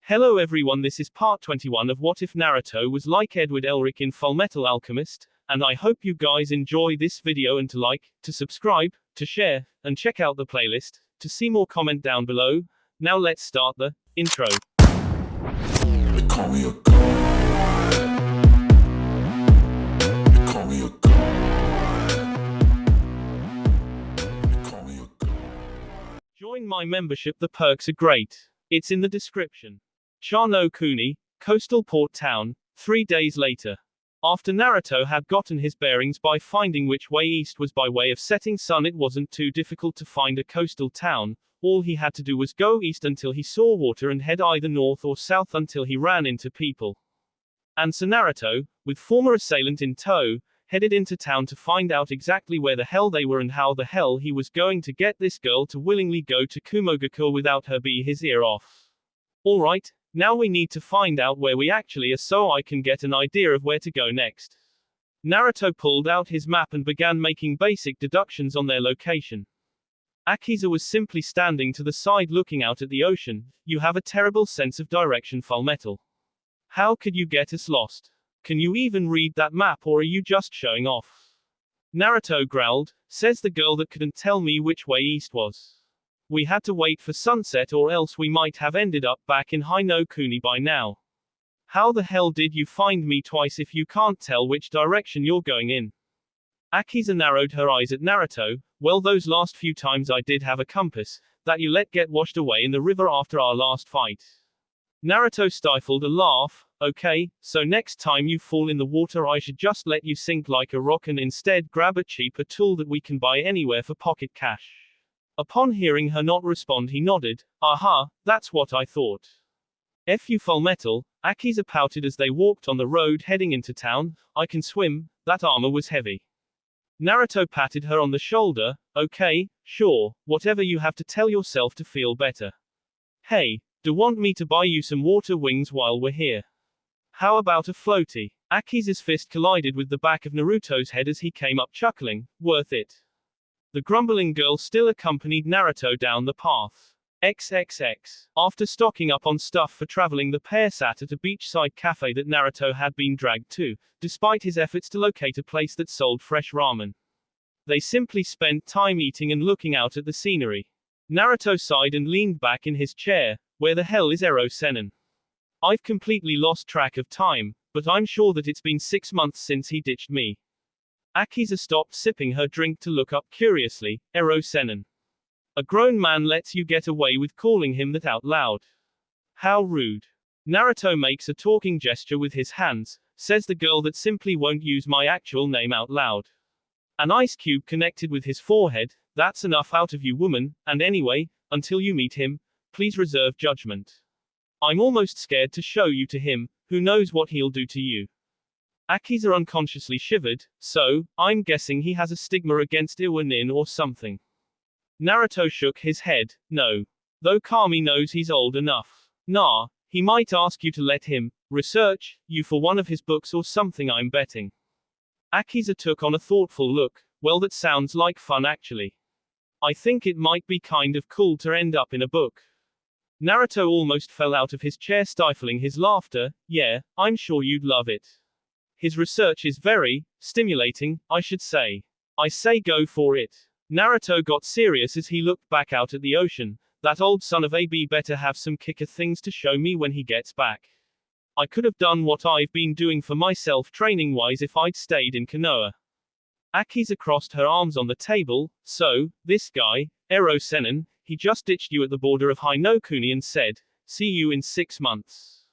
Hello everyone, this is part 21 of What If Naruto Was Like Edward Elric in Fullmetal Alchemist, and I hope you guys enjoy this video and to like, to subscribe, to share, and check out the playlist, to see more comment down below. Now let's start the intro. They call me a god. They call me a god. They call me a god. Join my membership, the perks are great. It's in the description. Chano Kuni, coastal port town, 3 days later. After Naruto had gotten his bearings by finding which way east was by way of setting sun, it wasn't too difficult to find a coastal town. All he had to do was go east until he saw water and head either north or south until he ran into people. And so Naruto, with former assailant in tow, headed into town to find out exactly where the hell they were and how the hell he was going to get this girl to willingly go to Kumogakure without her be his ear off. Alright, now we need to find out where we actually are so I can get an idea of where to go next. Naruto pulled out his map and began making basic deductions on their location. Akiza was simply standing to the side looking out at the ocean. You have a terrible sense of direction, Fullmetal. How could you get us lost? Can you even read that map, or are you just showing off? Naruto growled, says the girl that couldn't tell me which way east was. We had to wait for sunset or else we might have ended up back in Hino Kuni by now. How the hell did you find me twice if you can't tell which direction you're going in? Akiza narrowed her eyes at Naruto. Well, those last few times I did have a compass, that you let get washed away in the river after our last fight. Naruto stifled a laugh. Okay, so next time you fall in the water I should just let you sink like a rock and instead grab a cheaper tool that we can buy anywhere for pocket cash. Upon hearing her not respond, he nodded. Aha, that's what I thought. F you, Fullmetal, Akiza pouted as they walked on the road heading into town. I can swim, that armor was heavy. Naruto patted her on the shoulder. Okay, sure, whatever you have to tell yourself to feel better. Hey, do want me to buy you some water wings while we're here? How about a floaty? Akiza's fist collided with the back of Naruto's head as he came up chuckling. Worth it. The grumbling girl still accompanied Naruto down the path. XXX. After stocking up on stuff for traveling, the pair sat at a beachside cafe that Naruto had been dragged to, despite his efforts to locate a place that sold fresh ramen. They simply spent time eating and looking out at the scenery. Naruto sighed and leaned back in his chair. Where the hell is Ero Sennin? I've completely lost track of time, but I'm sure that it's been 6 months since he ditched me. Akiza stopped sipping her drink to look up curiously. Ero Sennin. A grown man lets you get away with calling him that out loud. How rude. Naruto makes a talking gesture with his hands, says the girl that simply won't use my actual name out loud. An ice cube connected with his forehead. That's enough out of you, woman, and anyway, until you meet him, please reserve judgment. I'm almost scared to show you to him, who knows what he'll do to you. Akiza unconsciously shivered. So, I'm guessing he has a stigma against Iwanin or something. Naruto shook his head. No. Though Kami knows he's old enough. Nah, he might ask you to let him research you for one of his books or something, I'm betting. Akiza took on a thoughtful look. Well, that sounds like fun actually. I think it might be kind of cool to end up in a book. Naruto almost fell out of his chair, stifling his laughter. Yeah, I'm sure you'd love it. His research is very stimulating, I should say. I say go for it. Naruto got serious as he looked back out at the ocean. That old son of a b better have some kicker things to show me when he gets back. I could have done what I've been doing for myself training wise if I'd stayed in Konoha. Akiza crossed her arms on the table. So, this guy, Ero Sennin, he just ditched you at the border of Hino Kuni and said, see you in 6 months.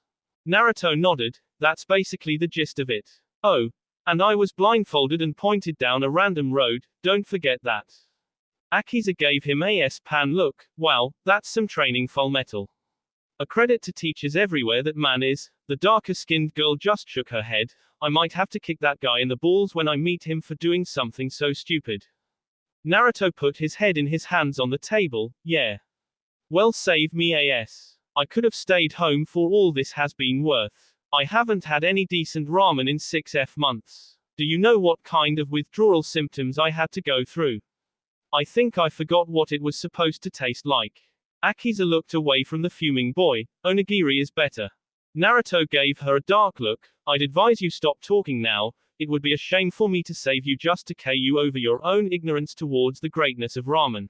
Naruto nodded. That's basically the gist of it. Oh. And I was blindfolded and pointed down a random road, don't forget that. Akiza gave him a pan look. Wow, that's some training, Fullmetal. A credit to teachers everywhere that man is. The darker-skinned girl just shook her head. I might have to kick that guy in the balls when I meet him for doing something so stupid. Naruto put his head in his hands on the table. Yeah. Well, save me ass. I could have stayed home for all this has been worth. I haven't had any decent ramen in 6 months. Do you know what kind of withdrawal symptoms I had to go through? I think I forgot what it was supposed to taste like. Akiza looked away from the fuming boy. Onigiri is better. Naruto gave her a dark look. I'd advise you stop talking now. It would be a shame for me to save you just to K you over your own ignorance towards the greatness of ramen.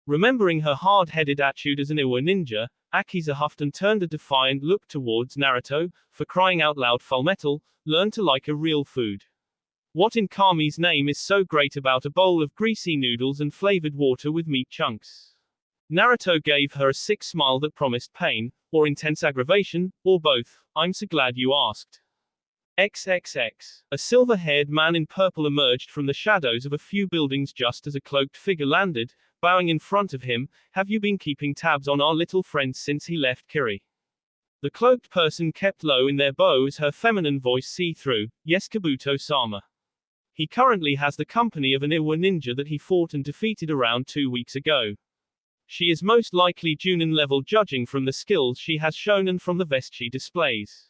Remembering her hard-headed attitude as an Iwa ninja, Akiza huffed and turned a defiant look towards Naruto. For crying out loud, Fullmetal, learn to like a real food. What in Kami's name is so great about a bowl of greasy noodles and flavored water with meat chunks? Naruto gave her a sick smile that promised pain, or intense aggravation, or both. I'm so glad you asked. XXX. A silver-haired man in purple emerged from the shadows of a few buildings just as a cloaked figure landed, bowing in front of him. Have you been keeping tabs on our little friend since he left Kiri? The cloaked person kept low in their bow as her feminine voice see-through. Yes, Kabuto-sama. He currently has the company of an Iwa ninja that he fought and defeated around 2 weeks ago. She is most likely Junin level judging from the skills she has shown and from the vest she displays.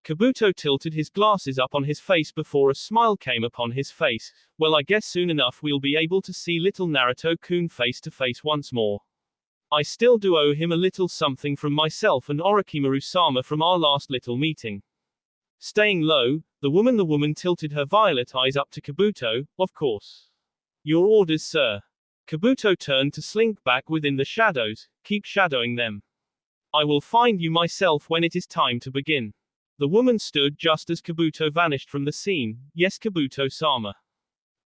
Kabuto tilted his glasses up on his face before a smile came upon his face. Well, I guess soon enough we'll be able to see little Naruto-kun face to face once more. I still do owe him a little something from myself and Orochimaru-sama from our last little meeting. Staying low, the woman tilted her violet eyes up to Kabuto. Of course. Your orders, sir. Kabuto turned to slink back within the shadows. Keep shadowing them. I will find you myself when it is time to begin. The woman stood just as Kabuto vanished from the scene. Yes, Kabuto-sama.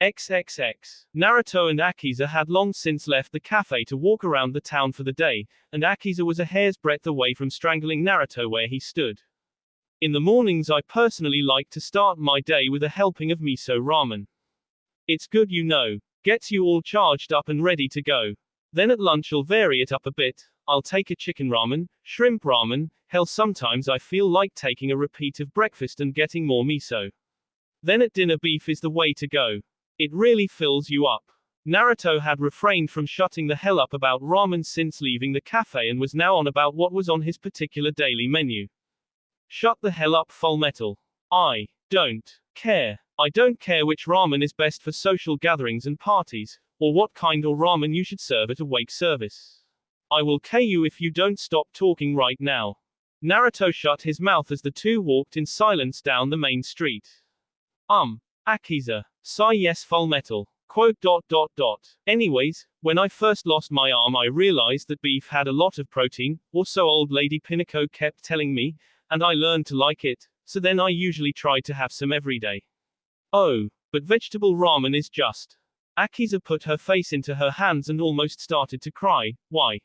XXX. Naruto and Akiza had long since left the cafe to walk around the town for the day, and Akiza was a hair's breadth away from strangling Naruto where he stood. In the mornings I personally like to start my day with a helping of miso ramen. It's good, you know. Gets you all charged up and ready to go. Then at lunch I'll vary it up a bit. I'll take a chicken ramen, shrimp ramen, hell sometimes I feel like taking a repeat of breakfast and getting more miso. Then at dinner beef is the way to go. It really fills you up. Naruto had refrained from shutting the hell up about ramen since leaving the cafe and was now on about what was on his particular daily menu. Shut the hell up, Fullmetal. I don't care. I don't care which ramen is best for social gatherings and parties, or what kind of ramen you should serve at a wake service. I will K you if you don't stop talking right now. Naruto shut his mouth as the two walked in silence down the main street. Akiza. Sigh yes, Fullmetal. Quote. Anyways, when I first lost my arm I realized that beef had a lot of protein, or so old lady Pinako kept telling me, and I learned to like it, so then I usually try to have some every day. Oh, but vegetable ramen is just. Akiza put her face into her hands and almost started to cry. Why?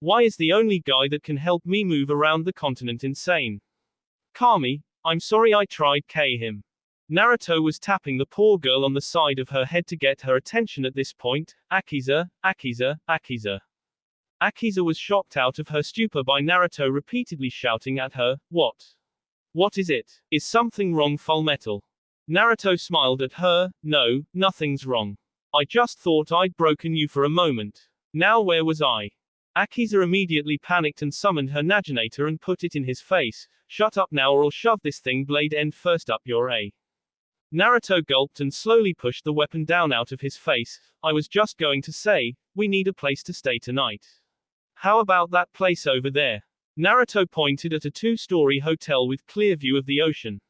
Why is the only guy that can help me move around the continent insane? Kami, I'm sorry I tried K him. Naruto was tapping the poor girl on the side of her head to get her attention at this point. Akiza, Akiza, Akiza. Akiza was shocked out of her stupor by Naruto repeatedly shouting at her. What? What is it? Is something wrong, Fullmetal? Naruto smiled at her. No, nothing's wrong. I just thought I'd broken you for a moment. Now where was I? Akiza immediately panicked and summoned her Naginator and put it in his face. Shut up now or I'll shove this thing blade end first up your A. Naruto gulped and slowly pushed the weapon down out of his face. I was just going to say, we need a place to stay tonight. How about that place over there? Naruto pointed at a 2-story hotel with clear view of the ocean.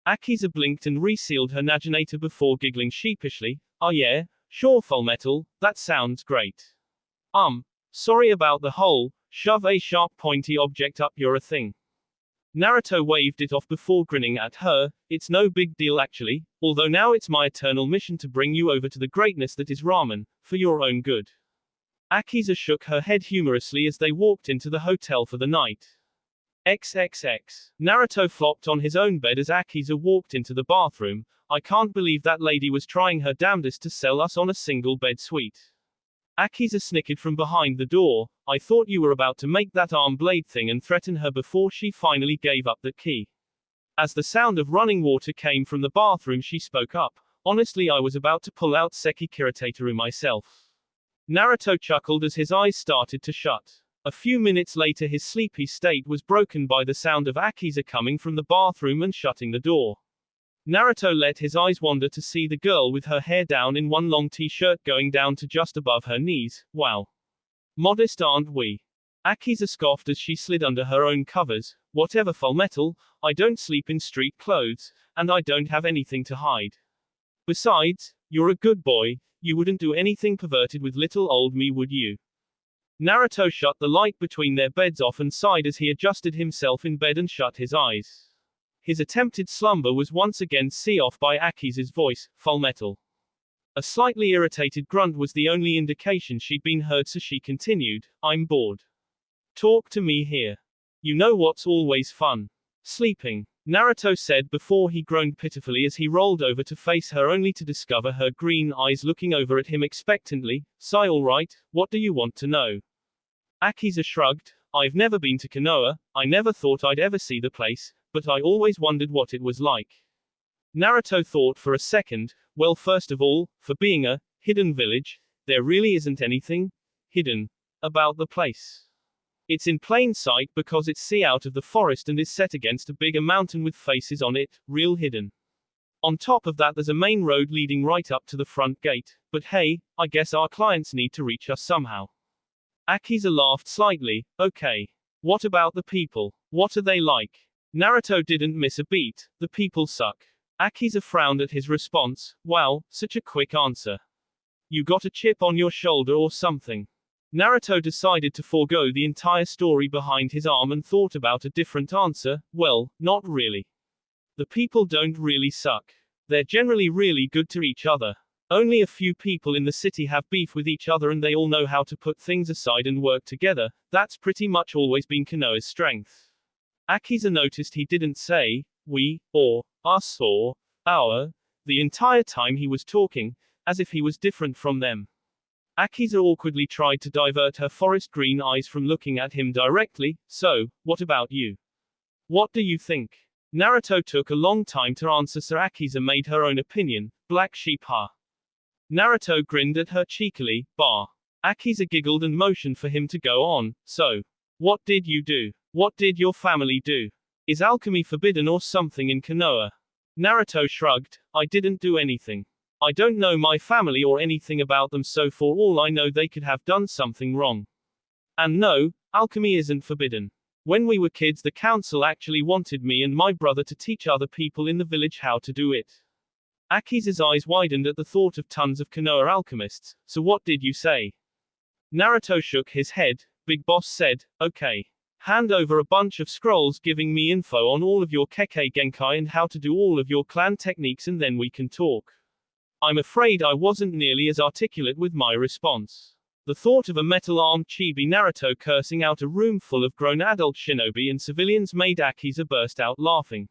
Akiza blinked and resealed her Naginator before giggling sheepishly. Oh yeah, sure Fullmetal, that sounds great. Sorry about the whole, shove a sharp pointy object up your thing. Naruto waved it off before grinning at her. It's no big deal actually, although now it's my eternal mission to bring you over to the greatness that is ramen, for your own good. Akiza shook her head humorously as they walked into the hotel for the night. XXX. Naruto flopped on his own bed as Akiza walked into the bathroom. I can't believe that lady was trying her damnedest to sell us on a single bed suite. Akiza snickered from behind the door. I thought you were about to make that arm blade thing and threaten her before she finally gave up the key. As the sound of running water came from the bathroom she spoke up. Honestly I was about to pull out Seki Kiritateru myself. Naruto chuckled as his eyes started to shut. A few minutes later his sleepy state was broken by the sound of Akiza coming from the bathroom and shutting the door. Naruto let his eyes wander to see the girl with her hair down in one long t-shirt going down to just above her knees. Wow. Modest aren't we? Akiza scoffed as she slid under her own covers. Whatever, Fullmetal, I don't sleep in street clothes, and I don't have anything to hide. Besides, you're a good boy, you wouldn't do anything perverted with little old me, would you? Naruto shut the light between their beds off and sighed as he adjusted himself in bed and shut his eyes. His attempted slumber was once again set off by Akiza's voice, Fullmetal. A slightly irritated grunt was the only indication she'd been heard, so she continued, I'm bored. Talk to me here. You know what's always fun? Sleeping, Naruto said before he groaned pitifully as he rolled over to face her only to discover her green eyes looking over at him expectantly. Sigh, alright, what do you want to know? Akiza shrugged, I've never been to Konoha, I never thought I'd ever see the place, but I always wondered what it was like. Naruto thought for a second, well, first of all, for being a hidden village, there really isn't anything hidden about the place. It's in plain sight because it's out of the forest and is set against a bigger mountain with faces on it, real hidden. On top of that there's a main road leading right up to the front gate, but hey, I guess our clients need to reach us somehow. Akiza laughed slightly, okay. What about the people? What are they like? Naruto didn't miss a beat, the people suck. Akiza frowned at his response, wow, such a quick answer. You got a chip on your shoulder or something? Naruto decided to forego the entire story behind his arm and thought about a different answer. Well, not really. The people don't really suck. They're generally really good to each other. Only a few people in the city have beef with each other and they all know how to put things aside and work together. That's pretty much always been Konoha's strength. Akiza noticed he didn't say, we, or, us, or, our, the entire time he was talking, as if he was different from them. Akiza awkwardly tried to divert her forest green eyes from looking at him directly. So, what about you? What do you think? Naruto took a long time to answer, so Akiza made her own opinion. Black sheep, huh? Naruto grinned at her cheekily. Bah. Akiza giggled and motioned for him to go on. So, what did you do? What did your family do? Is alchemy forbidden or something in Konoha? Naruto shrugged. I didn't do anything. I don't know my family or anything about them, so for all I know they could have done something wrong. And no, alchemy isn't forbidden. When we were kids the council actually wanted me and my brother to teach other people in the village how to do it. Akiza's eyes widened at the thought of tons of Konoha alchemists. So what did you say? Naruto shook his head. Big Boss said, okay. Hand over a bunch of scrolls giving me info on all of your Kekkei Genkai and how to do all of your clan techniques, and then we can talk. I'm afraid I wasn't nearly as articulate with my response. The thought of a metal-armed chibi Naruto cursing out a room full of grown adult shinobi and civilians made Akiza burst out laughing.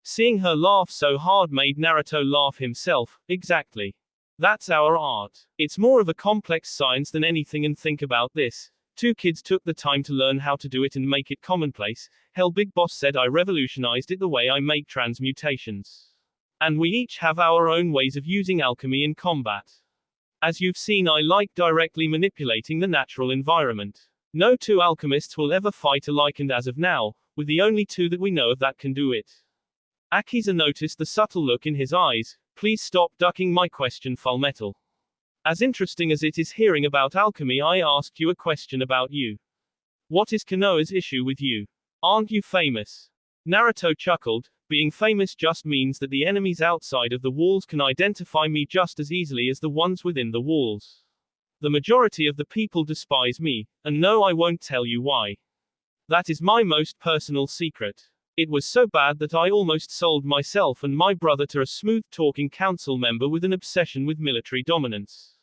Seeing her laugh so hard made Naruto laugh himself. Exactly. That's our art. It's more of a complex science than anything, and think about this. 2 kids took the time to learn how to do it and make it commonplace. Hell, Big Boss said I revolutionized it the way I make transmutations. And we each have our own ways of using alchemy in combat. As you've seen, I like directly manipulating the natural environment. No 2 alchemists will ever fight alike, and as of now, we're the only 2 that we know of that can do it. Akiza noticed the subtle look in his eyes. Please stop ducking my question, Fullmetal. As interesting as it is hearing about alchemy, I asked you a question about you. What is Konoha's issue with you? Aren't you famous? Naruto chuckled. Being famous just means that the enemies outside of the walls can identify me just as easily as the ones within the walls. The majority of the people despise me, and no, I won't tell you why. That is my most personal secret. It was so bad that I almost sold myself and my brother to a smooth-talking council member with an obsession with military dominance.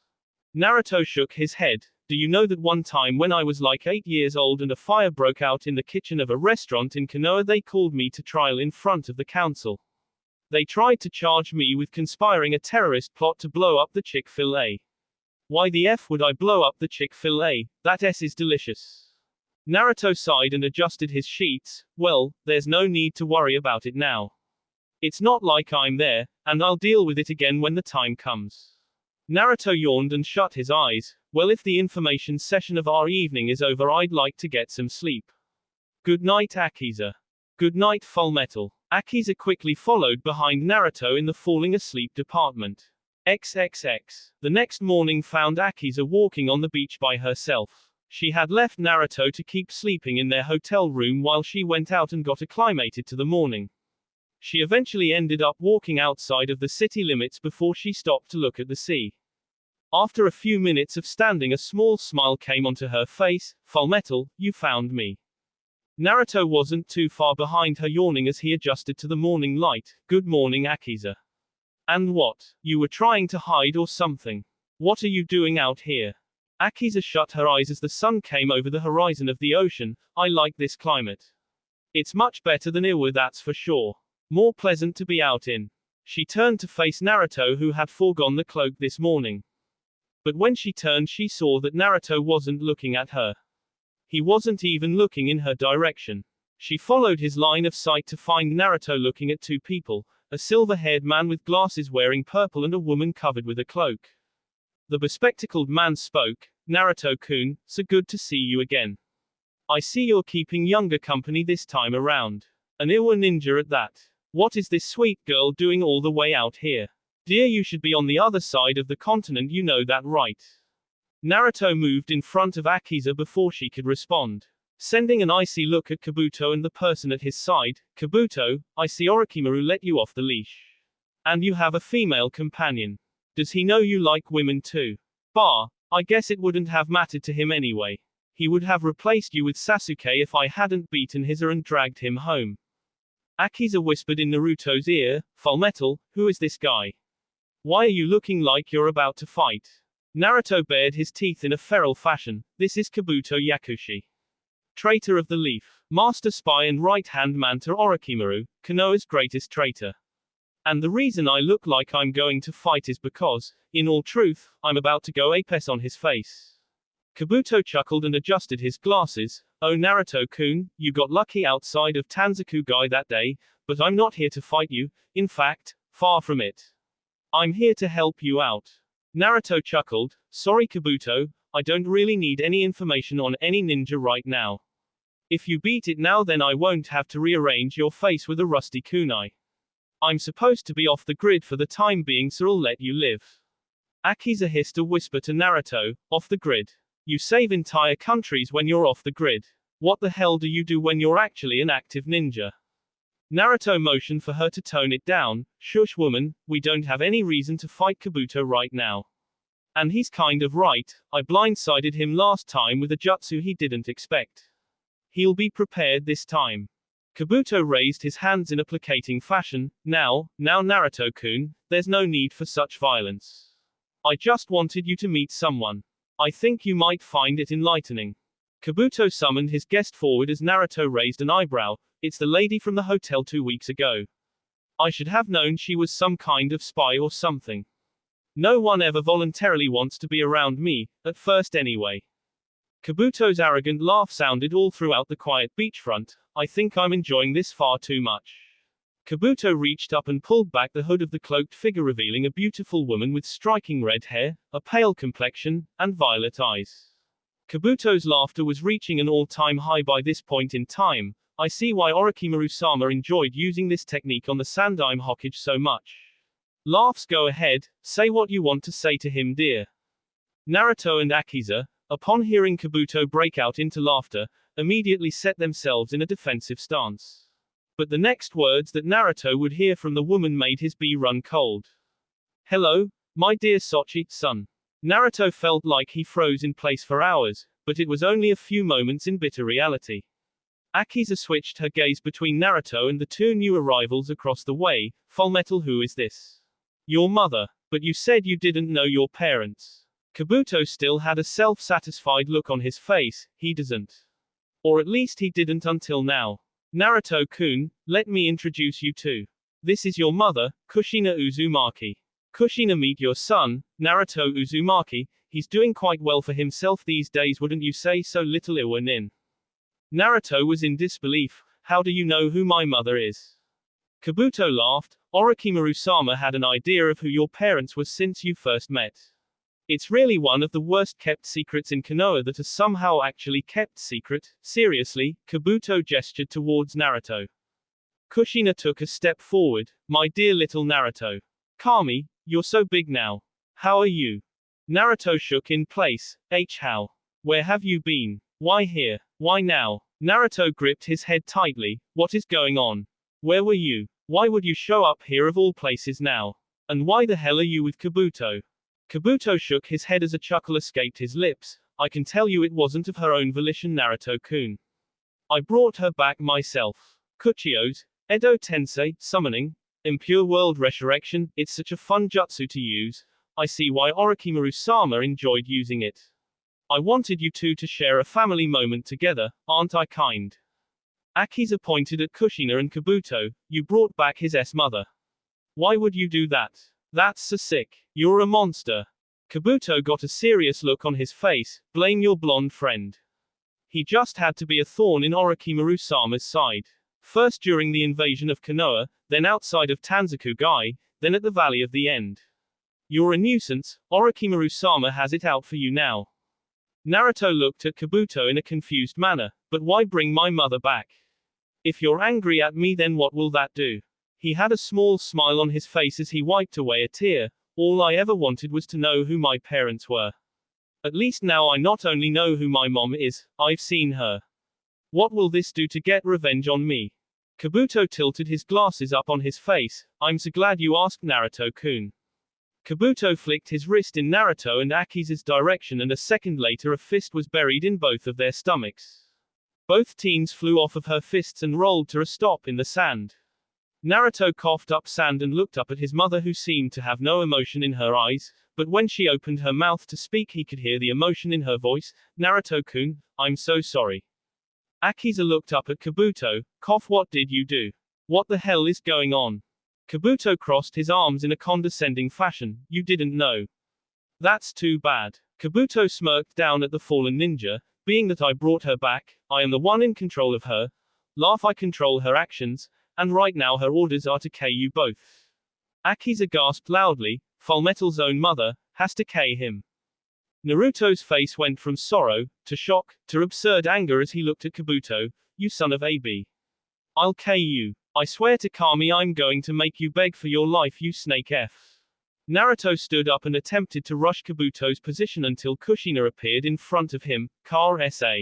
Naruto shook his head. Do you know that one time when I was like 8 years old and a fire broke out in the kitchen of a restaurant in Konoha, they called me to trial in front of the council. They tried to charge me with conspiring a terrorist plot to blow up the Chick-fil-A. Why the F would I blow up the Chick-fil-A? That S is delicious. Naruto sighed and adjusted his sheets. Well, there's no need to worry about it now. It's not like I'm there, and I'll deal with it again when the time comes. Naruto yawned and shut his eyes. Well, if the information session of our evening is over, I'd like to get some sleep. Good night, Akiza. Good night, Fullmetal. Akiza quickly followed behind Naruto in the falling asleep department. XXX. The next morning found Akiza walking on the beach by herself. She had left Naruto to keep sleeping in their hotel room while she went out and got acclimated to the morning. She eventually ended up walking outside of the city limits before she stopped to look at the sea. After a few minutes of standing, a small smile came onto her face. Fullmetal, you found me. Naruto wasn't too far behind her, yawning as he adjusted to the morning light. Good morning, Akiza. And what? You were trying to hide or something? What are you doing out here? Akiza shut her eyes as the sun came over the horizon of the ocean. I like this climate. It's much better than Iwa, that's for sure. More pleasant to be out in. She turned to face Naruto, who had foregone the cloak this morning. But when she turned, she saw that Naruto wasn't looking at her. He wasn't even looking in her direction. She followed his line of sight to find Naruto looking at two people, a silver-haired man with glasses wearing purple and a woman covered with a cloak. The bespectacled man spoke. Naruto-kun, so good to see you again. I see you're keeping younger company this time around. An Iwa ninja at that. What is this sweet girl doing all the way out here? Dear, you should be on the other side of the continent, you know that, right? Naruto moved in front of Akiza before she could respond, sending an icy look at Kabuto and the person at his side. Kabuto, I see Orochimaru let you off the leash. And you have a female companion. Does he know you like women too? Bah, I guess it wouldn't have mattered to him anyway. He would have replaced you with Sasuke if I hadn't beaten his and dragged him home. Akiza whispered in Naruto's ear. Fullmetal, who is this guy? Why are you looking like you're about to fight? Naruto bared his teeth in a feral fashion. This is Kabuto Yakushi. Traitor of the Leaf. Master spy and right-hand man to Orochimaru, Konoha's greatest traitor. And the reason I look like I'm going to fight is because, in all truth, I'm about to go apes on his face. Kabuto chuckled and adjusted his glasses. Oh Naruto-kun, you got lucky outside of Tanzaku-gai that day, but I'm not here to fight you, in fact, far from it. I'm here to help you out. Naruto chuckled. Sorry Kabuto, I don't really need any information on any ninja right now. If you beat it now, then I won't have to rearrange your face with a rusty kunai. I'm supposed to be off the grid for the time being, so I'll let you live. Akiza hissed a whisper to Naruto. Off the grid? You save entire countries when you're off the grid. What the hell do you do when you're actually an active ninja? Naruto motioned for her to tone it down. Shush woman, we don't have any reason to fight Kabuto right now. And he's kind of right, I blindsided him last time with a jutsu he didn't expect. He'll be prepared this time. Kabuto raised his hands in a placating fashion. Now Naruto-kun, there's no need for such violence. I just wanted you to meet someone. I think you might find it enlightening. Kabuto summoned his guest forward as Naruto raised an eyebrow. It's the lady from the hotel 2 weeks ago. I should have known she was some kind of spy or something. No one ever voluntarily wants to be around me, at first anyway. Kabuto's arrogant laugh sounded all throughout the quiet beachfront. I think I'm enjoying this far too much. Kabuto reached up and pulled back the hood of the cloaked figure, revealing a beautiful woman with striking red hair, a pale complexion, and violet eyes. Kabuto's laughter was reaching an all-time high by this point in time. I see why Orochimaru-sama enjoyed using this technique on the Sandaime Hokage so much. Laughs, go ahead, say what you want to say to him, dear. Naruto and Akiza, upon hearing Kabuto break out into laughter, immediately set themselves in a defensive stance. But the next words that Naruto would hear from the woman made his blood run cold. Hello, my dear Sochi-san. Naruto felt like he froze in place for hours, but it was only a few moments in bitter reality. Akiza switched her gaze between Naruto and the two new arrivals across the way. Fullmetal, who is this? Your mother. But you said you didn't know your parents. Kabuto still had a self-satisfied look on his face. He doesn't. Or at least he didn't until now. Naruto-kun, let me introduce you to. This is your mother, Kushina Uzumaki. Kushina, meet your son, Naruto Uzumaki. He's doing quite well for himself these days, wouldn't you say so, little Iwanin? Naruto was in disbelief. How do you know who my mother is? Kabuto laughed. Orochimaru-sama had an idea of who your parents were since you first met. It's really one of the worst kept secrets in Konoha that are somehow actually kept secret. Seriously, Kabuto gestured towards Naruto. Kushina took a step forward. My dear little Naruto. Kami, you're so big now. How are you? Naruto shook in place. How? Where have you been? Why here? Why now? Naruto gripped his head tightly. What is going on? Where were you? Why would you show up here of all places now? And why the hell are you with Kabuto? Kabuto shook his head as a chuckle escaped his lips. I can tell you it wasn't of her own volition, Naruto-kun. I brought her back myself. Kuchio's, Edo Tensei, summoning, impure world resurrection, it's such a fun jutsu to use. I see why Orochimaru-sama enjoyed using it. I wanted you two to share a family moment together, aren't I kind? Akiza pointed at Kushina and Kabuto. You brought back his mother. Why would you do that? That's so sick. You're a monster. Kabuto got a serious look on his face. Blame your blonde friend. He just had to be a thorn in Orochimaru-sama's side. First during the invasion of Konoha, then outside of Tanzaku-gai, then at the Valley of the End. You're a nuisance. Orochimaru-sama has it out for you now. Naruto looked at Kabuto in a confused manner. But why bring my mother back? If you're angry at me, then what will that do? He had a small smile on his face as he wiped away a tear. All I ever wanted was to know who my parents were. At least now I not only know who my mom is, I've seen her. What will this do to get revenge on me? Kabuto tilted his glasses up on his face. I'm so glad you asked, Naruto-kun. Kabuto flicked his wrist in Naruto and Akiza's direction, and a second later a fist was buried in both of their stomachs. Both teens flew off of her fists and rolled to a stop in the sand. Naruto coughed up sand and looked up at his mother, who seemed to have no emotion in her eyes, but when she opened her mouth to speak he could hear the emotion in her voice. Naruto-kun, I'm so sorry. Akiza looked up at Kabuto. Cough, what did you do? What the hell is going on? Kabuto crossed his arms in a condescending fashion. You didn't know. That's too bad. Kabuto smirked down at the fallen ninja. Being that I brought her back, I am the one in control of her. Laugh, I control her actions, and right now her orders are to K you both. Akiza gasped loudly. Fullmetal's own mother has to K him. Naruto's face went from sorrow, to shock, to absurd anger as he looked at Kabuto. You son of a b. I'll K you. I swear to Kami I'm going to make you beg for your life, you snake f. Naruto stood up and attempted to rush Kabuto's position until Kushina appeared in front of him. Car sa.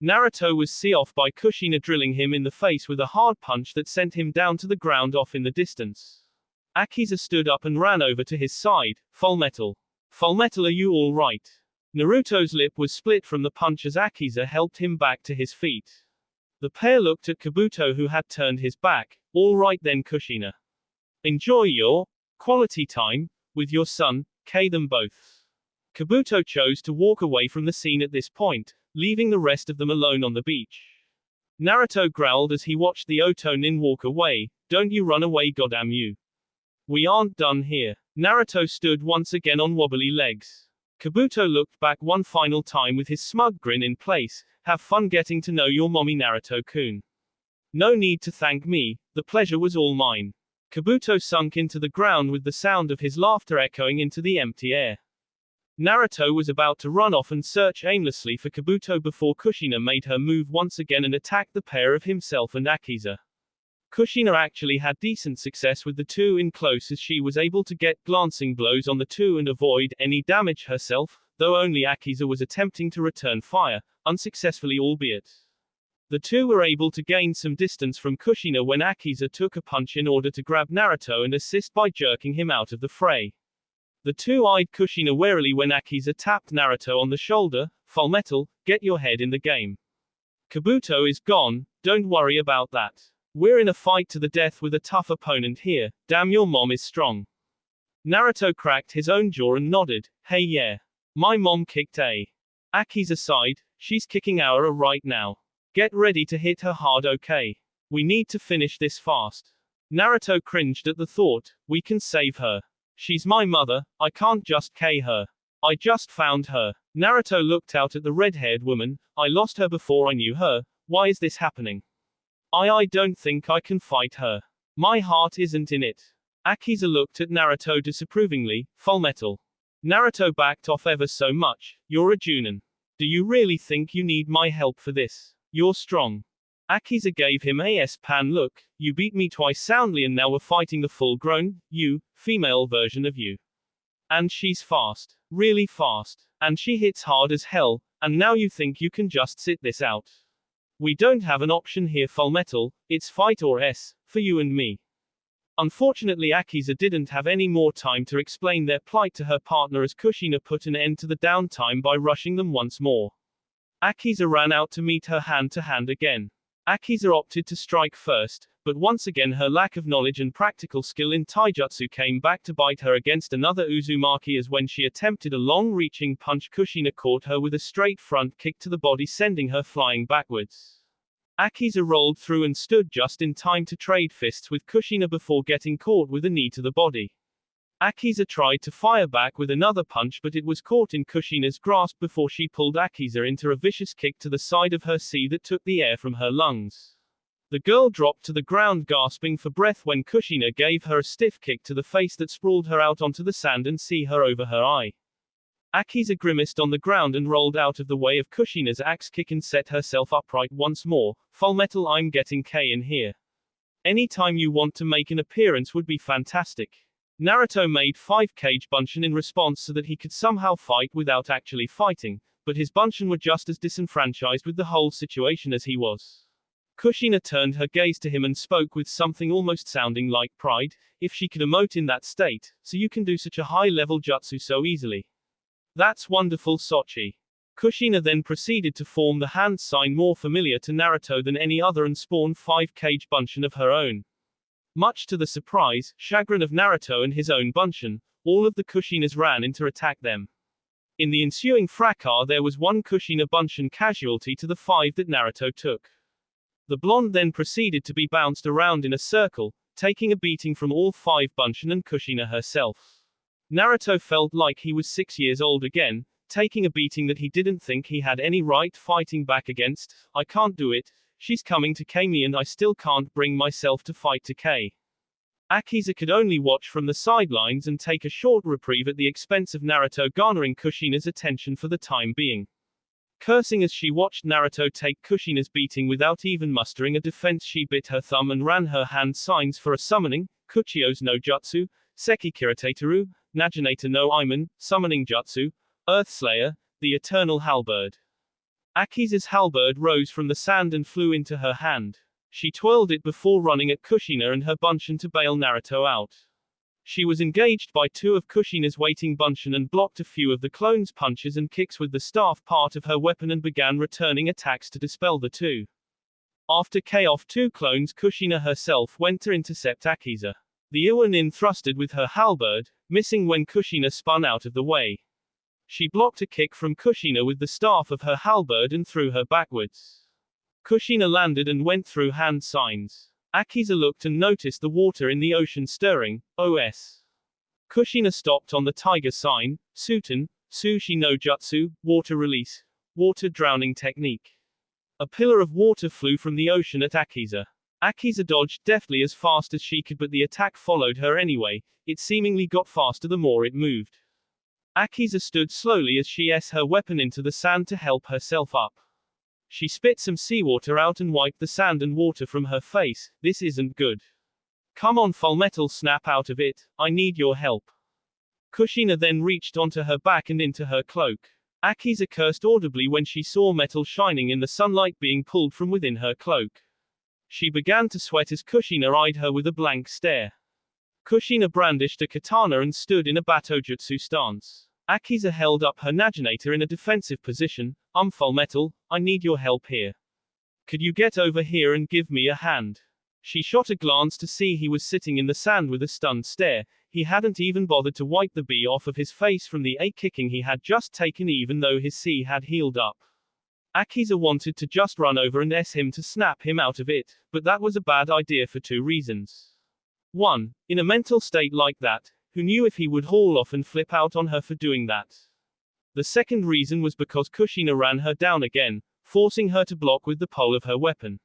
Naruto was see off by Kushina drilling him in the face with a hard punch that sent him down to the ground off in the distance. Akiza stood up and ran over to his side. Fullmetal. Fullmetal, are you all right? Naruto's lip was split from the punch as Akiza helped him back to his feet. The pair looked at Kabuto, who had turned his back. All right then, Kushina. Enjoy your quality time with your son, K them both. Kabuto chose to walk away from the scene at this point, leaving the rest of them alone on the beach. Naruto growled as he watched the Otonin walk away. Don't you run away, goddamn you. We aren't done here. Naruto stood once again on wobbly legs. Kabuto looked back one final time with his smug grin in place. Have fun getting to know your mommy, Naruto-kun. No need to thank me, the pleasure was all mine. Kabuto sunk into the ground with the sound of his laughter echoing into the empty air. Naruto was about to run off and search aimlessly for Kabuto before Kushina made her move once again and attacked the pair of himself and Akiza. Kushina actually had decent success with the two in close, as she was able to get glancing blows on the two and avoid any damage herself, though only Akiza was attempting to return fire, unsuccessfully albeit. The two were able to gain some distance from Kushina when Akiza took a punch in order to grab Naruto and assist by jerking him out of the fray. The two eyed Kushina warily when Akiza tapped Naruto on the shoulder. Fullmetal, get your head in the game. Kabuto is gone, don't worry about that. We're in a fight to the death with a tough opponent here. Damn, your mom is strong. Naruto cracked his own jaw and nodded. Hey, yeah. My mom kicked a. Akiza sighed. She's kicking our right now. Get ready to hit her hard, okay? We need to finish this fast. Naruto cringed at the thought. We can save her. She's my mother, I can't just K her. I just found her. Naruto looked out at the red-haired woman. I lost her before I knew her. Why is this happening? I don't think I can fight her. My heart isn't in it. Akiza looked at Naruto disapprovingly. Fullmetal. Naruto backed off ever so much. You're a Junin. Do you really think you need my help for this? You're strong. Akiza gave him a pan look. You beat me twice soundly and now we're fighting the full-grown, female version of you. And she's fast. Really fast. And she hits hard as hell. And now you think you can just sit this out. We don't have an option here, Fullmetal, it's fight or S, for you and me. Unfortunately, Akiza didn't have any more time to explain their plight to her partner as Kushina put an end to the downtime by rushing them once more. Akiza ran out to meet her hand to hand again. Akiza opted to strike first, but once again her lack of knowledge and practical skill in taijutsu came back to bite her against another Uzumaki, as when she attempted a long-reaching punch, Kushina caught her with a straight front kick to the body, sending her flying backwards. Akiza rolled through and stood just in time to trade fists with Kushina before getting caught with a knee to the body. Akiza tried to fire back with another punch, but it was caught in Kushina's grasp before she pulled Akiza into a vicious kick to the side of her C that took the air from her lungs. The girl dropped to the ground gasping for breath when Kushina gave her a stiff kick to the face that sprawled her out onto the sand and see her over her eye. Akiza grimaced on the ground and rolled out of the way of Kushina's axe kick and set herself upright once more. Fullmetal, I'm getting K in here. Anytime you want to make an appearance would be fantastic. Naruto made 5 cage bunshin in response so that he could somehow fight without actually fighting, but his bunshin were just as disenfranchised with the whole situation as he was. Kushina turned her gaze to him and spoke with something almost sounding like pride. If she could emote in that state, so you can do such a high-level jutsu so easily. That's wonderful, Sochi. Kushina then proceeded to form the hand sign more familiar to Naruto than any other and spawn 5 cage bunshin of her own. Much to the surprise, chagrin of Naruto and his own bunshin, all of the Kushinas ran in to attack them. In the ensuing fracas there was 1 Kushina bunshin casualty to the 5 that Naruto took. The blonde then proceeded to be bounced around in a circle, taking a beating from all 5 bunshin and Kushina herself. Naruto felt like he was 6 years old again, taking a beating that he didn't think he had any right fighting back against. I can't do it, she's coming to K me and I still can't bring myself to fight to K. Akiza could only watch from the sidelines and take a short reprieve at the expense of Naruto garnering Kushina's attention for the time being. Cursing as she watched Naruto take Kushina's beating without even mustering a defense, she bit her thumb and ran her hand signs for a summoning, Kuchio's no Jutsu, Seki Kirateteru, Naginata no Iman, Summoning Jutsu, Earthslayer, the Eternal Halberd. Akiza's halberd rose from the sand and flew into her hand. She twirled it before running at Kushina and her bunshin to bail Naruto out. She was engaged by 2 of Kushina's waiting bunshin and blocked a few of the clone's punches and kicks with the staff part of her weapon and began returning attacks to dispel the 2. After K-off 2 clones, Kushina herself went to intercept Akiza. The Iwanin thrusted with her halberd, missing when Kushina spun out of the way. She blocked a kick from Kushina with the staff of her halberd and threw her backwards. Kushina landed and went through hand signs. Akiza looked and noticed the water in the ocean stirring. OS. Kushina stopped on the tiger sign, Suten, Sushi no Jutsu, water release, water drowning technique. A pillar of water flew from the ocean at Akiza. Akiza dodged deftly as fast as she could, but the attack followed her anyway. It seemingly got faster the more it moved. Akiza stood slowly as she s her weapon into the sand to help herself up. She spit some seawater out and wiped the sand and water from her face. This isn't good. Come on, Fullmetal, snap out of it, I need your help. Kushina then reached onto her back and into her cloak. Akiza cursed audibly when she saw metal shining in the sunlight being pulled from within her cloak. She began to sweat as Kushina eyed her with a blank stare. Kushina brandished a katana and stood in a batojutsu stance. Akiza held up her Naginata in a defensive position. Fullmetal, I need your help here. Could you get over here and give me a hand? She shot a glance to see he was sitting in the sand with a stunned stare. He hadn't even bothered to wipe the bee off of his face from the A kicking he had just taken, even though his C had healed up. Akiza wanted to just run over and S him to snap him out of it, but that was a bad idea for 2 reasons. 1. In a mental state like that, who knew if he would haul off and flip out on her for doing that? The second reason was because Kushina ran her down again, forcing her to block with the pole of her weapon.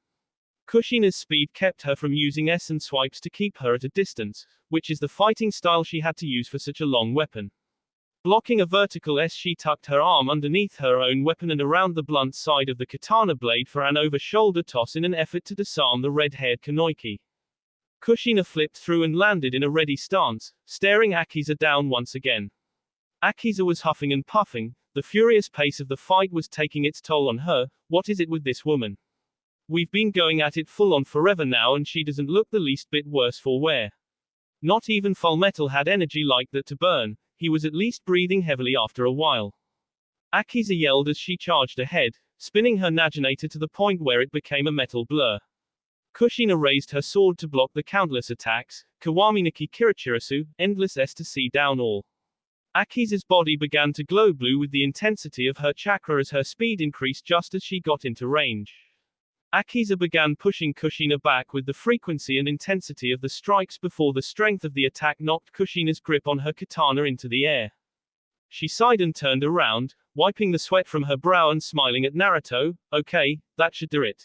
Kushina's speed kept her from using S and swipes to keep her at a distance, which is the fighting style she had to use for such a long weapon. Blocking a vertical S, she tucked her arm underneath her own weapon and around the blunt side of the katana blade for an over-shoulder toss in an effort to disarm the red-haired Kanoiki. Kushina flipped through and landed in a ready stance, staring Akiza down once again. Akiza was huffing and puffing, The furious pace of the fight was taking its toll on her. What is it with this woman? We've been going at it full on forever now and she doesn't look the least bit worse for wear. Not even Fullmetal had energy like that to burn. He was at least breathing heavily after a while. Akiza yelled as she charged ahead, spinning her naginator to the point where it became a metal blur. Kushina raised her sword to block the countless attacks. Kawaminaki Kirichirasu, endless S to C down all. Akiza's body began to glow blue with the intensity of her chakra as her speed increased just as she got into range. Akiza began pushing Kushina back with the frequency and intensity of the strikes before the strength of the attack knocked Kushina's grip on her katana into the air. She sighed and turned around, wiping the sweat from her brow and smiling at Naruto. Okay, that should do it.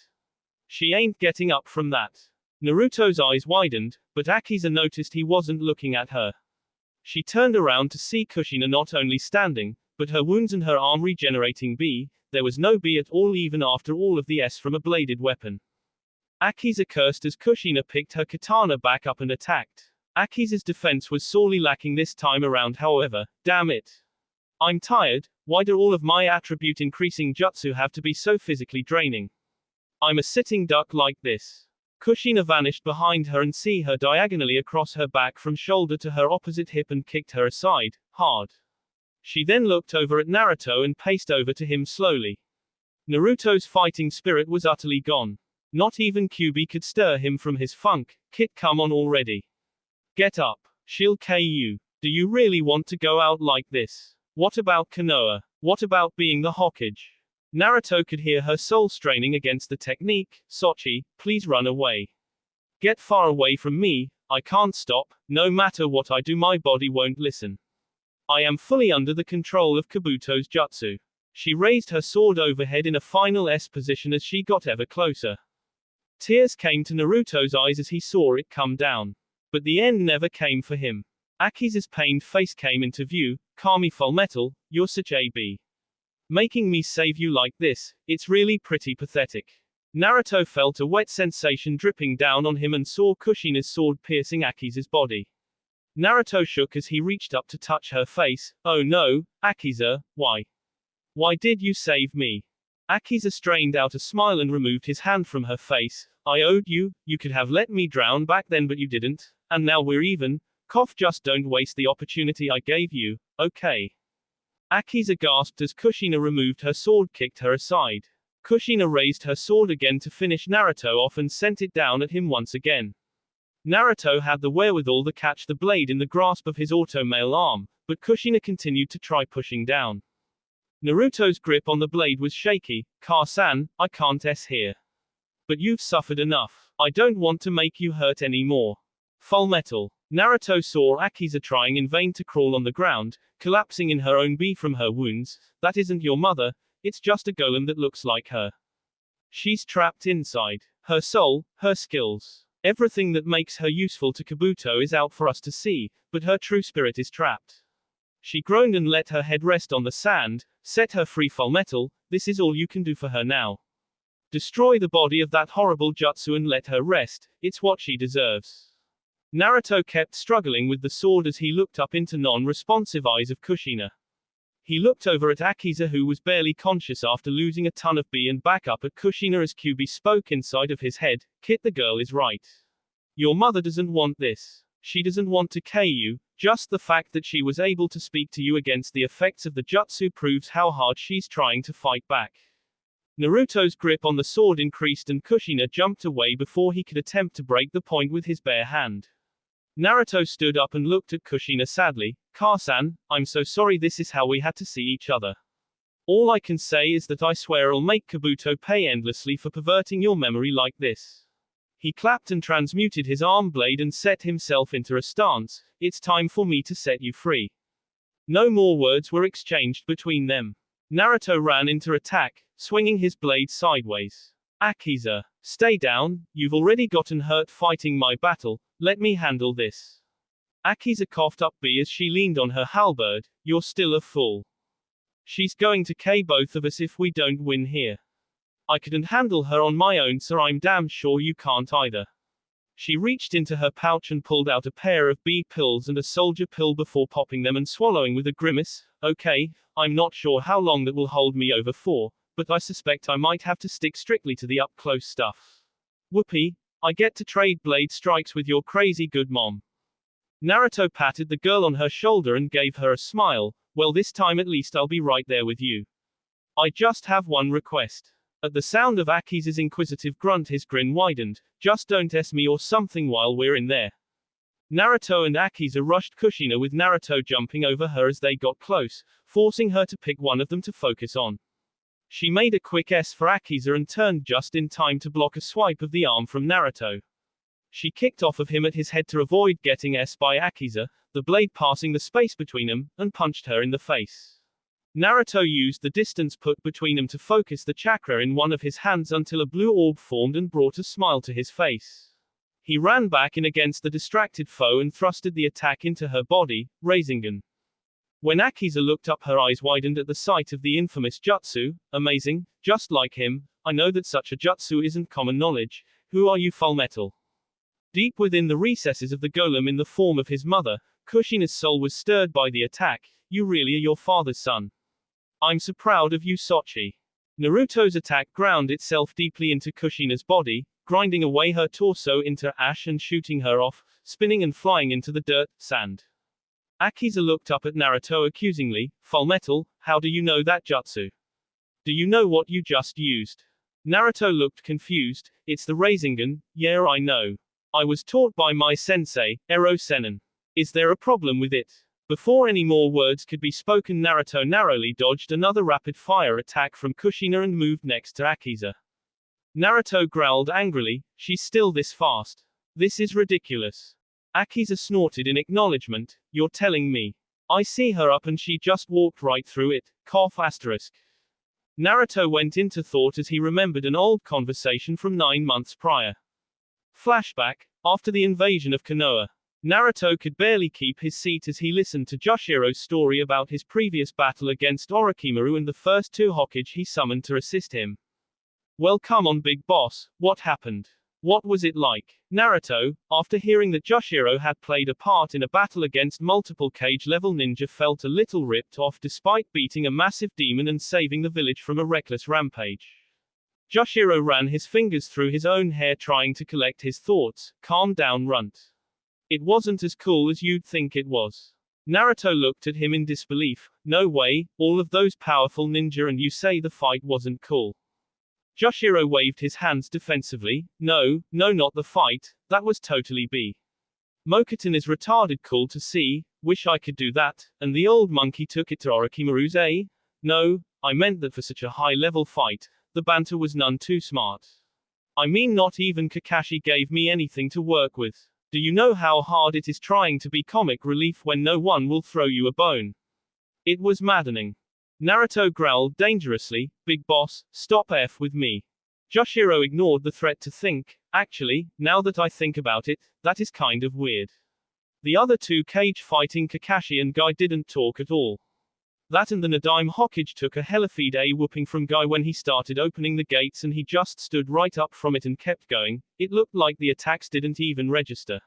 She ain't getting up from that. Naruto's eyes widened, but Akiza noticed he wasn't looking at her. She turned around to see Kushina not only standing, but her wounds and her arm regenerating B. There was no B at all even after all of the S from a bladed weapon. Akiza cursed as Kushina picked her katana back up and attacked. Akiza's defense was sorely lacking this time around however. Damn it. I'm tired. Why do all of my attribute increasing jutsu have to be so physically draining? I'm a sitting duck like this. Kushina vanished behind her and see her diagonally across her back from shoulder to her opposite hip and kicked her aside, hard. She then looked over at Naruto and paced over to him slowly. Naruto's fighting spirit was utterly gone. Not even Kyuubi could stir him from his funk. Kid, come on already. Get up. She'll KU. Do you really want to go out like this? What about Konoha? What about being the Hokage? Naruto could hear her soul straining against the technique. Sochi, please run away. Get far away from me. I can't stop. No matter what I do my body won't listen. I am fully under the control of Kabuto's jutsu. She raised her sword overhead in a final S position as she got ever closer. Tears came to Naruto's eyes as he saw it come down. But the end never came for him. Akiza's pained face came into view. Kami Fullmetal, you're such a B. Making me save you like this, it's really pretty pathetic. Naruto felt a wet sensation dripping down on him and saw Kushina's sword piercing Akiza's body. Naruto shook as he reached up to touch her face. Oh no, Akiza, why? Why did you save me? Akiza strained out a smile and removed his hand from her face. I owed you, you could have let me drown back then but you didn't, and now we're even. Cough, just don't waste the opportunity I gave you, okay? Akiza gasped as Kushina removed her sword, kicked her aside. Kushina raised her sword again to finish Naruto off and sent it down at him once again. Naruto had the wherewithal to catch the blade in the grasp of his auto-male arm, but Kushina continued to try pushing down. Naruto's grip on the blade was shaky. Car-san, I can't S here. But you've suffered enough. I don't want to make you hurt anymore. Fullmetal. Naruto saw Akiza trying in vain to crawl on the ground, collapsing in her own B from her wounds. That isn't your mother, it's just a golem that looks like her. She's trapped inside. Her soul, her skills. Everything that makes her useful to Kabuto is out for us to see, but her true spirit is trapped. She groaned and let her head rest on the sand. Set her free, Fullmetal, this is all you can do for her now. Destroy the body of that horrible jutsu and let her rest, it's what she deserves. Naruto kept struggling with the sword as he looked up into non-responsive eyes of Kushina. He looked over at Akiza who was barely conscious after losing a ton of B and back up at Kushina as Kyuubi spoke inside of his head. Kit, the girl is right. Your mother doesn't want this. She doesn't want to K you, just the fact that she was able to speak to you against the effects of the jutsu proves how hard she's trying to fight back. Naruto's grip on the sword increased and Kushina jumped away before he could attempt to break the point with his bare hand. Naruto stood up and looked at Kushina sadly. Car-san, I'm so sorry, this is how we had to see each other. All I can say is that I swear I'll make Kabuto pay endlessly for perverting your memory like this. He clapped and transmuted his arm blade and set himself into a stance. It's time for me to set you free. No more words were exchanged between them. Naruto ran into attack, swinging his blade sideways. Akiza, stay down, you've already gotten hurt fighting my battle, let me handle this. Akiza coughed up B as she leaned on her halberd. You're still a fool. She's going to K both of us if we don't win here. I couldn't handle her on my own, so I'm damn sure you can't either. She reached into her pouch and pulled out a pair of B pills and a soldier pill before popping them and swallowing with a grimace. Okay, I'm not sure how long that will hold me over for, but I suspect I might have to stick strictly to the up-close stuff. Whoopee, I get to trade blade strikes with your crazy good mom. Naruto patted the girl on her shoulder and gave her a smile. Well, this time at least I'll be right there with you. I just have one request. At the sound of Akiza's inquisitive grunt, his grin widened. Just don't S me or something while we're in there. Naruto and Akiza rushed Kushina, with Naruto jumping over her as they got close, forcing her to pick one of them to focus on. She made a quick S for Akiza and turned just in time to block a swipe of the arm from Naruto. She kicked off of him at his head to avoid getting S by Akiza, the blade passing the space between them, and punched her in the face. Naruto used the distance put between them to focus the chakra in one of his hands until a blue orb formed and brought a smile to his face. He ran back in against the distracted foe and thrusted the attack into her body, Rasengan. When Akiza looked up, her eyes widened at the sight of the infamous jutsu. Amazing, just like him. I know that such a jutsu isn't common knowledge. Who are you, Fullmetal? Deep within the recesses of the golem in the form of his mother, Kushina's soul was stirred by the attack. You really are your father's son. I'm so proud of you, Sochi. Naruto's attack ground itself deeply into Kushina's body, grinding away her torso into ash and shooting her off, spinning and flying into the dirt, sand. Akiza looked up at Naruto accusingly. Fullmetal, how do you know that jutsu? Do you know what you just used? Naruto looked confused. It's the Rasengan. Yeah, I know. I was taught by my sensei, Ero Sennin. Is there a problem with it? Before any more words could be spoken, Naruto narrowly dodged another rapid-fire attack from Kushina and moved next to Akiza. Naruto growled angrily, she's still this fast. This is ridiculous. Akiza snorted in acknowledgement. You're telling me. I see her up and she just walked right through it. Cough asterisk. Naruto went into thought as he remembered an old conversation from 9 months prior. Flashback. After the invasion of Konoha, Naruto could barely keep his seat as he listened to Joshiro's story about his previous battle against Orochimaru and the first 2 Hokage he summoned to assist him. Well, come on, big boss, what happened? What was it like? Naruto, after hearing that Joshiro had played a part in a battle against multiple cage-level ninja, felt a little ripped off despite beating a massive demon and saving the village from a reckless rampage. Joshiro ran his fingers through his own hair trying to collect his thoughts. Calm down, runt. It wasn't as cool as you'd think it was. Naruto looked at him in disbelief. No way, all of those powerful ninja and you say the fight wasn't cool. Joshiro waved his hands defensively. No, not the fight, that was totally B. Mokuton is retarded cool to see, wish I could do that, and the old monkey took it to Orochimaru's eh? No, I meant that for such a high-level fight, the banter was none too smart. I mean, not even Kakashi gave me anything to work with. Do you know how hard it is trying to be comic relief when no one will throw you a bone? It was maddening. Naruto growled dangerously, big boss, stop F with me. Joshiro ignored the threat to think, actually, now that I think about it, that is kind of weird. The other 2 cage-fighting Kakashi and Guy didn't talk at all. That and the Nadaime Hokage took a hellafeed whooping from Guy when he started opening the gates, and he just stood right up from it and kept going. It looked like the attacks didn't even register.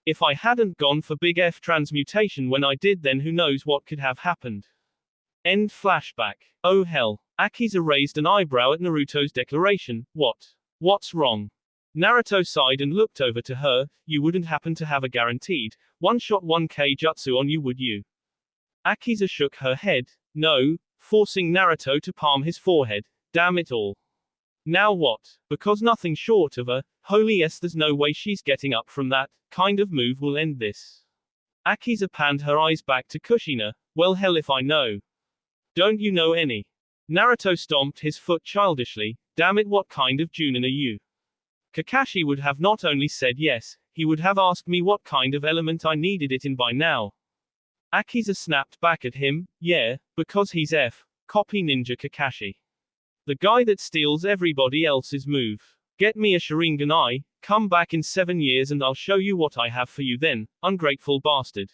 If I hadn't gone for big F transmutation when I did, then who knows what could have happened. End flashback. Oh hell. Akiza raised an eyebrow at Naruto's declaration. What's wrong? Naruto sighed and looked over to her. You wouldn't happen to have a guaranteed one-shot 1K jutsu on you, would you? Akiza shook her head. No, forcing Naruto to palm his forehead. Damn it all. Now what? Because nothing short of a holy yes, there's no way she's getting up from that kind of move will end this. Akiza panned her eyes back to Kushina. Well, hell if I know. Don't you know any? Naruto stomped his foot childishly. Damn it, what kind of Junin are you? Kakashi would have not only said yes, he would have asked me what kind of element I needed it in by now. Akiza snapped back at him. Yeah, because he's F. Copy Ninja Kakashi. The guy that steals everybody else's move. Get me a Sharingan come back in 7 years and I'll show you what I have for you then, ungrateful bastard.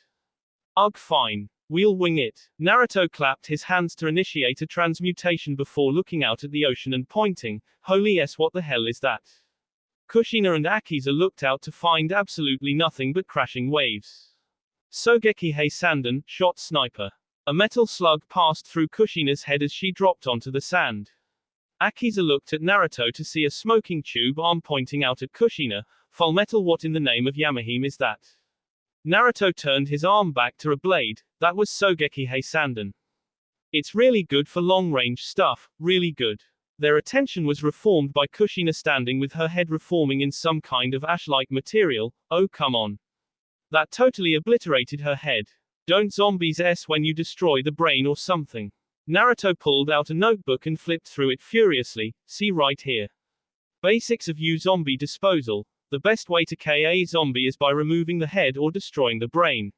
Ugh, fine. We'll wing it. Naruto clapped his hands to initiate a transmutation before looking out at the ocean and pointing. Holy yes, what the hell is that? Kushina and Akiza looked out to find absolutely nothing but crashing waves. Sogeki Heisandan, shot sniper. A metal slug passed through Kushina's head as she dropped onto the sand. Akiza looked at Naruto to see a smoking tube arm pointing out at Kushina. Fullmetal, what in the name of Yamahime is that? Naruto turned his arm back to a blade. That was Sogeki Sandan. It's really good for long-range stuff, really good. Their attention was reformed by Kushina standing with her head reforming in some kind of ash-like material. Oh come on. That totally obliterated her head. Don't zombies s when you destroy the brain or something? Naruto pulled out a notebook and flipped through it furiously. See right here. Basics of zombie disposal. The best way to kill a zombie is by removing the head or destroying the brain.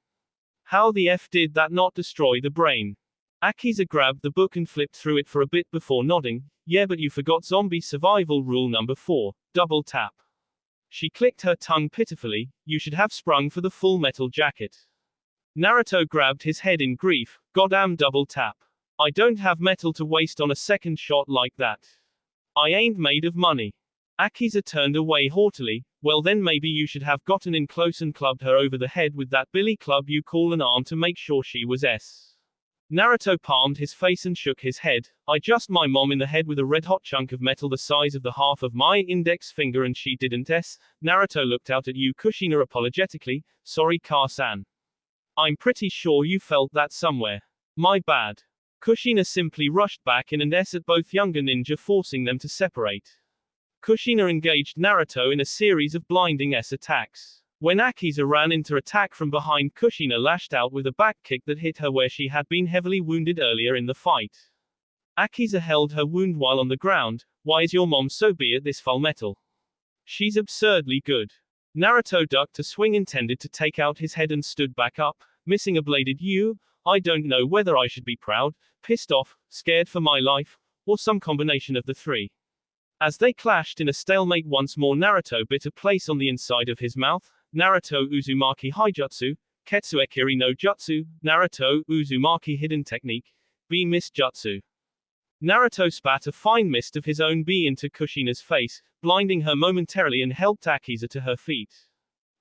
How the F did that not destroy the brain? Akiza grabbed the book and flipped through it for a bit before nodding. Yeah, but you forgot zombie survival rule number 4. Double tap. She clicked her tongue pitifully. You should have sprung for the Fullmetal jacket. Naruto grabbed his head in grief. Goddamn double tap. I don't have metal to waste on a second shot like that. I ain't made of money. Akiza turned away haughtily. Well then maybe you should have gotten in close and clubbed her over the head with that billy club you call an arm to make sure she was s. Naruto palmed his face and shook his head. I just my mom in the head with a red hot chunk of metal the size of the half of my index finger and she didn't s. Naruto looked out at Kushina apologetically. Sorry Ka-san. I'm pretty sure you felt that somewhere. My bad. Kushina simply rushed back in and s at both younger ninja, forcing them to separate. Kushina engaged Naruto in a series of blinding s attacks. When Akiza ran into attack from behind, Kushina lashed out with a back kick that hit her where she had been heavily wounded earlier in the fight. Akiza held her wound while on the ground. Why is your mom so be at this Fullmetal? She's absurdly good. Naruto ducked a swing intended to take out his head and stood back up, missing a bladed U. I don't know whether I should be proud, pissed off, scared for my life, or some combination of the three. As they clashed in a stalemate once more, Naruto bit a place on the inside of his mouth. Naruto Uzumaki Haijutsu, Ketsuekiri no Jutsu, Naruto Uzumaki Hidden Technique, B Mist Jutsu. Naruto spat a fine mist of his own B into Kushina's face, blinding her momentarily and helped Akiza to her feet.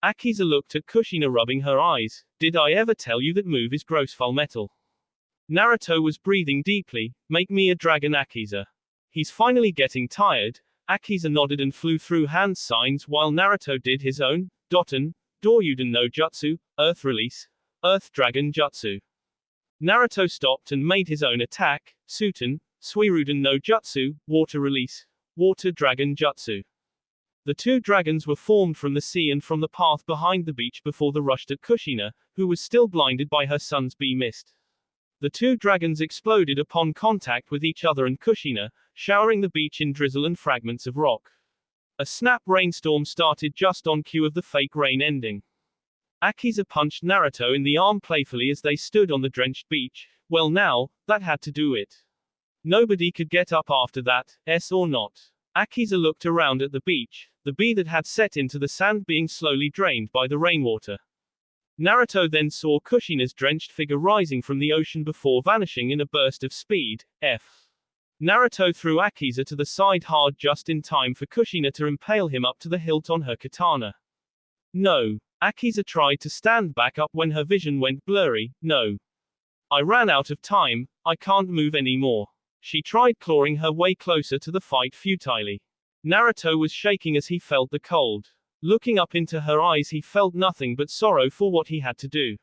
Akiza looked at Kushina rubbing her eyes. Did I ever tell you that move is gross Fullmetal? Naruto was breathing deeply. Make me a dragon Akiza. He's finally getting tired. Akiza nodded and flew through hand signs while Naruto did his own, Doten, Doryuden no Jutsu, Earth Release, Earth Dragon Jutsu. Naruto stopped and made his own attack, Suten, Suiruden no Jutsu, Water Release, Water Dragon Jutsu. The two dragons were formed from the sea and from the path behind the beach before the rushed at Kushina, who was still blinded by her son's bee mist. The two dragons exploded upon contact with each other and Kushina, showering the beach in drizzle and fragments of rock. A snap rainstorm started just on cue of the fake rain ending. Akiza punched Naruto in the arm playfully as they stood on the drenched beach. Well now, that had to do it. Nobody could get up after that, s or not. Akiza looked around at the beach, the bee that had set into the sand being slowly drained by the rainwater. Naruto then saw Kushina's drenched figure rising from the ocean before vanishing in a burst of speed. Naruto threw Akiza to the side hard just in time for Kushina to impale him up to the hilt on her katana. No. Akiza tried to stand back up when her vision went blurry. No. I ran out of time, I can't move anymore. She tried clawing her way closer to the fight futilely. Naruto was shaking as he felt the cold. Looking up into her eyes, he felt nothing but sorrow for what he had to do.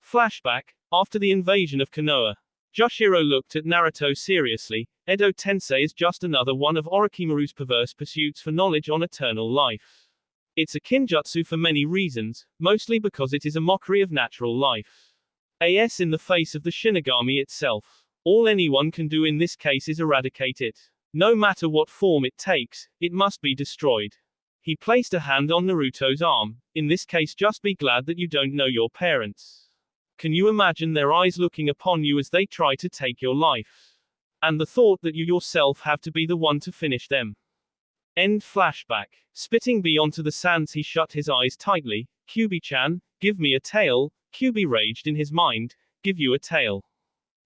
Flashback. After the invasion of Konoha. Joshiro looked at Naruto seriously. Edo Tensei is just another one of Orochimaru's perverse pursuits for knowledge on eternal life. It's a kinjutsu for many reasons, mostly because it is a mockery of natural life. As in the face of the Shinigami itself. All anyone can do in this case is eradicate it. No matter what form it takes, it must be destroyed. He placed a hand on Naruto's arm. In this case, just be glad that you don't know your parents. Can you imagine their eyes looking upon you as they try to take your life? And the thought that you yourself have to be the one to finish them. End flashback. Spitting bee onto the sands, he shut his eyes tightly. Kyubi-chan, give me a tail. Kyubi raged in his mind. Give you a tail.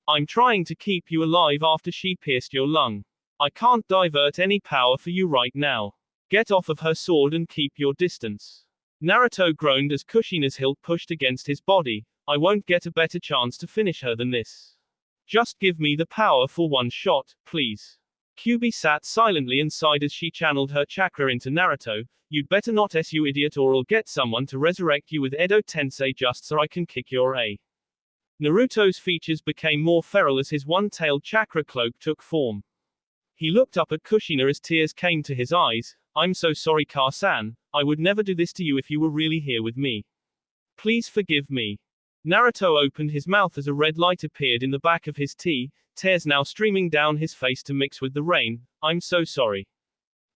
I'm trying to keep you alive after she pierced your lung. I can't divert any power for you right now. Get off of her sword and keep your distance. Naruto groaned as Kushina's hilt pushed against his body. I won't get a better chance to finish her than this. Just give me the power for one shot, please. Kyubi sat silently and sighed as she channeled her chakra into Naruto. You'd better not you idiot, or I'll get someone to resurrect you with Edo Tensei just so I can kick your A. Naruto's features became more feral as his one-tailed chakra cloak took form. He looked up at Kushina as tears came to his eyes. I'm so sorry, Car-san. I would never do this to you if you were really here with me. Please forgive me. Naruto opened his mouth as a red light appeared in the back of his tea, tears now streaming down his face to mix with the rain. I'm so sorry.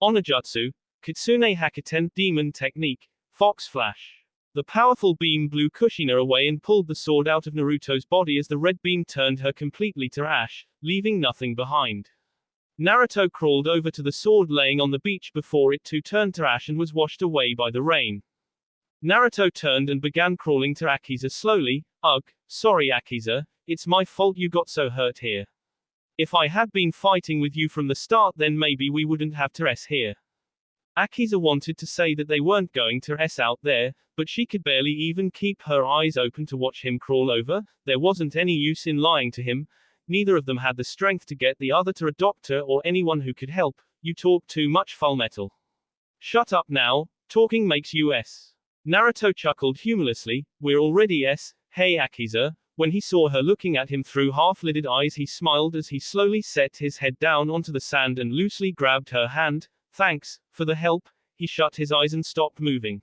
Onijutsu, Kitsune Hakuten, Demon Technique, Fox Flash. The powerful beam blew Kushina away and pulled the sword out of Naruto's body as the red beam turned her completely to ash, leaving nothing behind. Naruto crawled over to the sword laying on the beach before it too turned to ash and was washed away by the rain. Naruto turned and began crawling to Akiza slowly. Ugh, sorry Akiza, it's my fault you got so hurt here. If I had been fighting with you from the start, then maybe we wouldn't have to here. Akiza wanted to say that they weren't going to out there, but she could barely even keep her eyes open to watch him crawl over. There wasn't any use in lying to him. Neither of them had the strength to get the other to a doctor or anyone who could help. You talk too much, Fullmetal. Shut up now, talking makes you S. Naruto chuckled humorously. We're already S. Hey Akiza. When he saw her looking at him through half-lidded eyes, he smiled as he slowly set his head down onto the sand and loosely grabbed her hand. Thanks for the help. He shut his eyes and stopped moving.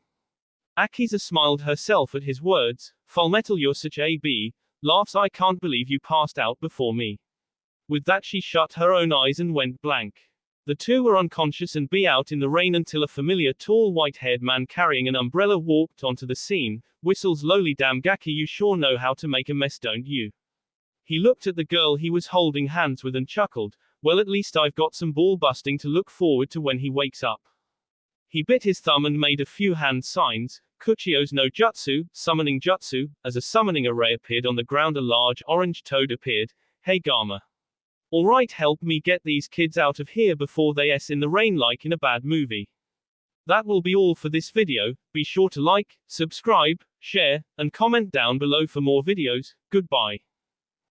Akiza smiled herself at his words. Fullmetal, you're such a b. Laughs, I can't believe you passed out before me. With that she shut her own eyes and went blank. The two were unconscious and be out in the rain until a familiar tall white-haired man carrying an umbrella walked onto the scene. Whistles lowly, damn Gaki, you sure know how to make a mess, don't you? He looked at the girl he was holding hands with and chuckled. Well, at least I've got some ball busting to look forward to when he wakes up. He bit his thumb and made a few hand signs. Kuchio's no jutsu, summoning jutsu. As a summoning array appeared on the ground, a large orange toad appeared. Hey Gamma. Alright, help me get these kids out of here before they in the rain like in a bad movie. That will be all for this video. Be sure to like, subscribe, share, and comment down below for more videos. Goodbye.